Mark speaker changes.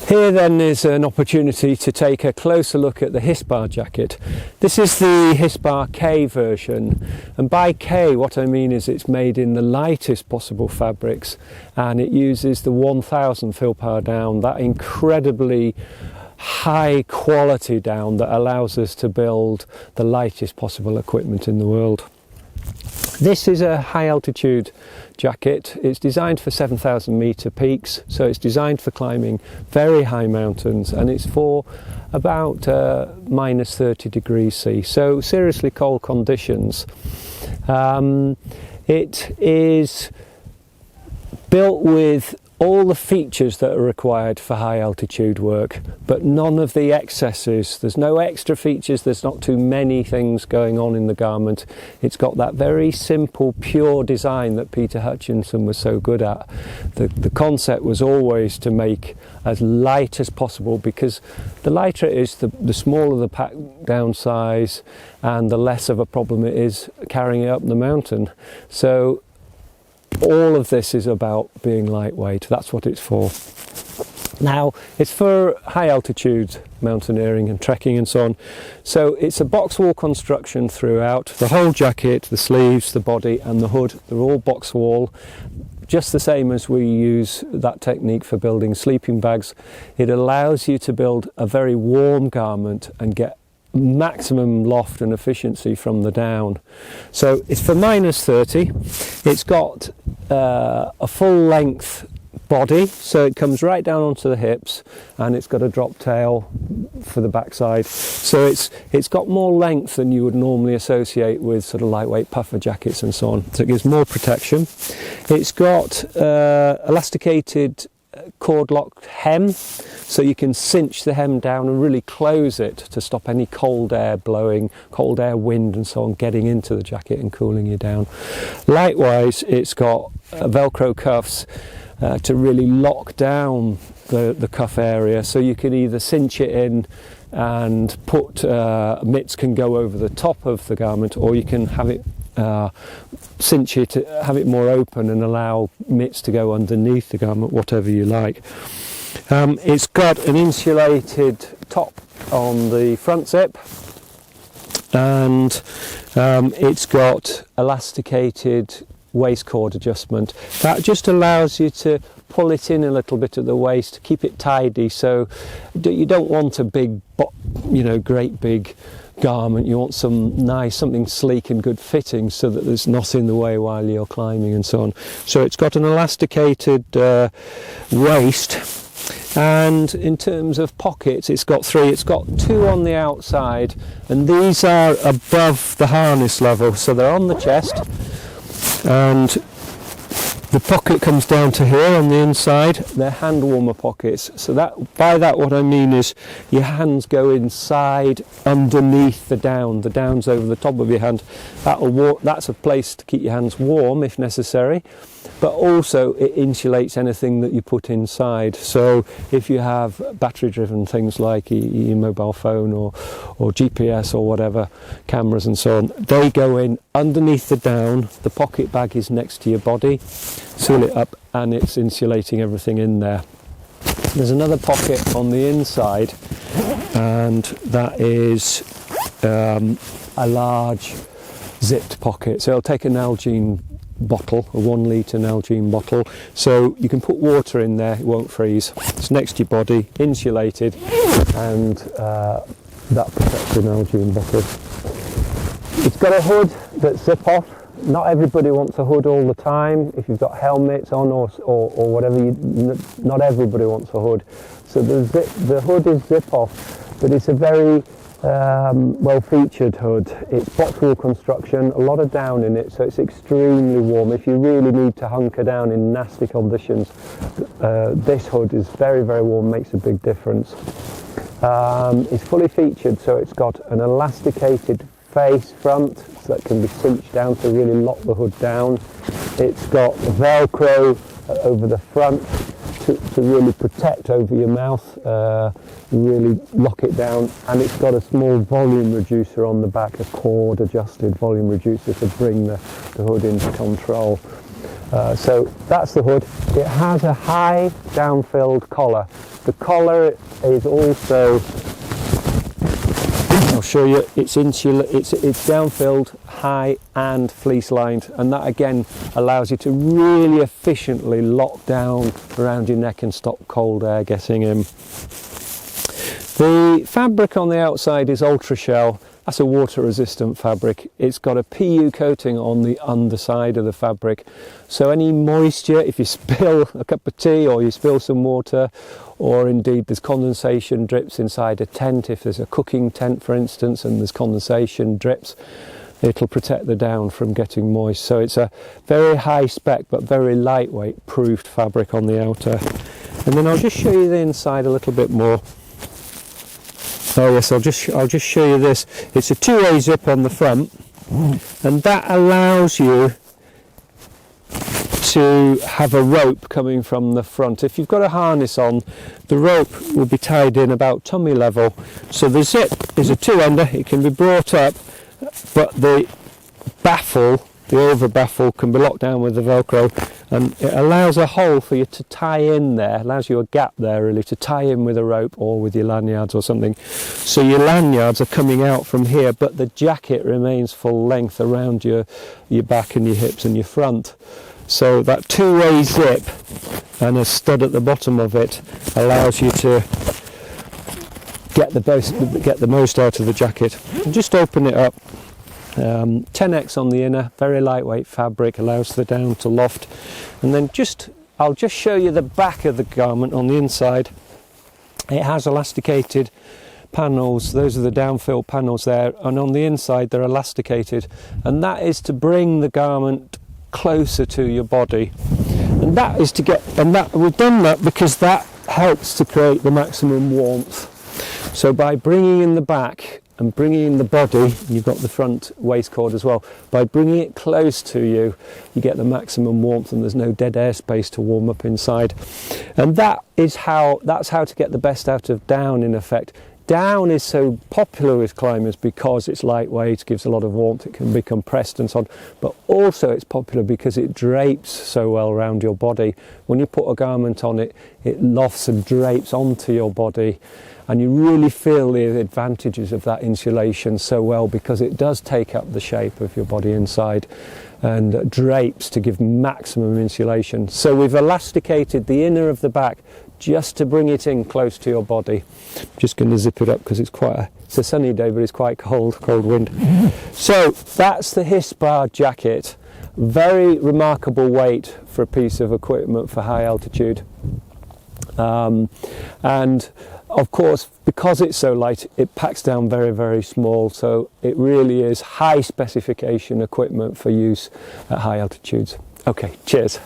Speaker 1: Here then is an opportunity to take a closer look at the Hispar jacket. This is the Hispar K version, and by K what I mean is it's made in the lightest possible fabrics, and it uses the 1000 fill power down, that incredibly high quality down that allows us to build the lightest possible equipment in the world. This is a high altitude jacket. It's designed for 7,000 metre peaks, so it's designed for climbing very high mountains, and it's for about minus 30 degrees C, so seriously cold conditions. It is built with all the features that are required for high altitude work, but none of the excesses. There's no extra features, there's not too many things going on in the garment. It's got that very simple, pure design that Peter Hutchinson was so good at. The concept was always to make as light as possible, because the lighter it is, the smaller the pack down size and the less of a problem it is carrying it up the mountain. So all of this is about being lightweight. That's what it's for. Now, it's for high altitude mountaineering and trekking and so on. So it's a box wall construction throughout. The whole jacket, the sleeves, the body and the hood, they're all box wall. Just the same as we use that technique for building sleeping bags. It allows you to build a very warm garment and get maximum loft and efficiency from the down. So it's for minus 30. It's got a full length body, so it comes right down onto the hips, and it's got a drop tail for the backside, so it's got more length than you would normally associate with sort of lightweight puffer jackets and so on, so it gives more protection. It's got elasticated cord locked hem, so you can cinch the hem down and really close it to stop any cold air blowing, cold air, wind and so on getting into the jacket and cooling you down. Likewise, it's got velcro cuffs to really lock down the cuff area, so you can either cinch it in and put mitts can go over the top of the garment, or you can have it cinch it, have it more open and allow mitts to go underneath the garment, whatever you like. It's got an insulated top on the front zip, and it's got elasticated waist cord adjustment. That just allows you to pull it in a little bit at the waist, keep it tidy, so you don't want a big, great big garment. You want something sleek and good fitting, so that there's not in the way while you're climbing and so on. So it's got an elasticated waist, and in terms of pockets, it's got three. It's got two on the outside, and these are above the harness level, so they're on the chest, and the pocket comes down to here on the inside. They're hand warmer pockets. So by that what I mean is your hands go inside underneath the down. The down's over the top of your hand. That's a place to keep your hands warm if necessary, but also it insulates anything that you put inside. So if you have battery driven things like your mobile phone or GPS or whatever, cameras and so on, they go in underneath the down. The pocket bag is next to your body, seal it up, and it's insulating everything in there. There's another pocket on the inside, and that is a large zipped pocket. So it'll take an Nalgene bottle, a 1 litre Nalgene bottle, so you can put water in there, it won't freeze. It's next to your body, insulated, and that protects the Nalgene bottle. It's got a hood that zip off. Not everybody wants a hood all the time. If you've got helmets on or whatever, not everybody wants a hood. So the hood is zip off, but it's a very well featured hood. It's box wool construction, a lot of down in it, so it's extremely warm. If you really need to hunker down in nasty conditions, this hood is very, very warm, makes a big difference. It's fully featured, so it's got an elasticated face front that can be cinched down to really lock the hood down. It's got velcro over the front to really protect over your mouth, really lock it down, and it's got a small volume reducer on the back, a cord adjusted volume reducer to bring the hood into control. So that's the hood. It has a high down-filled collar. The collar is also, I'll show you, it's down-filled, high and fleece-lined, and that again allows you to really efficiently lock down around your neck and stop cold air getting in. The fabric on the outside is Ultrashell. That's a water-resistant fabric. It's got a PU coating on the underside of the fabric. So any moisture, if you spill a cup of tea or you spill some water, or indeed there's condensation drips inside a tent, if there's a cooking tent for instance and there's condensation drips, it'll protect the down from getting moist. So it's a very high spec but very lightweight proofed fabric on the outer. And then I'll just show you the inside a little bit more. Oh yes, I'll just show you this. It's a two-way zip on the front, and that allows you to have a rope coming from the front. If you've got a harness on, the rope will be tied in about tummy level. So the zip is a two-ender, it can be brought up, but the baffle, the over baffle, can be locked down with the Velcro, and it allows a hole for you to tie in there, allows you a gap there really to tie in with a rope or with your lanyards or something. So your lanyards are coming out from here, but the jacket remains full length around your back and your hips and your front. So that two-way zip and a stud at the bottom of it allows you to get the most out of the jacket. And just open it up. 10x on the inner, very lightweight fabric, allows the down to loft. And then I'll just show you the back of the garment on the inside. It has elasticated panels, those are the downfill panels there, and on the inside they're elasticated, and that is to bring the garment closer to your body. And that is we've done that because that helps to create the maximum warmth. So by bringing in the back and bringing in the body, you've got the front waist cord as well, by bringing it close to you, you get the maximum warmth and there's no dead air space to warm up inside. And that's how to get the best out of down in effect. Down is so popular with climbers because it's lightweight, gives a lot of warmth, it can be compressed and so on, but also it's popular because it drapes so well around your body. When you put a garment on it, it lofts and drapes onto your body, and you really feel the advantages of that insulation so well because it does take up the shape of your body inside and drapes to give maximum insulation. So we've elasticated the inner of the back just to bring it in close to your body. I'm just going to zip it up because it's a sunny day, but it's quite cold wind. So that's the Hispar jacket. Very remarkable weight for a piece of equipment for high altitude. And of course, because it's so light, it packs down very, very small. So it really is high specification equipment for use at high altitudes. Okay, cheers.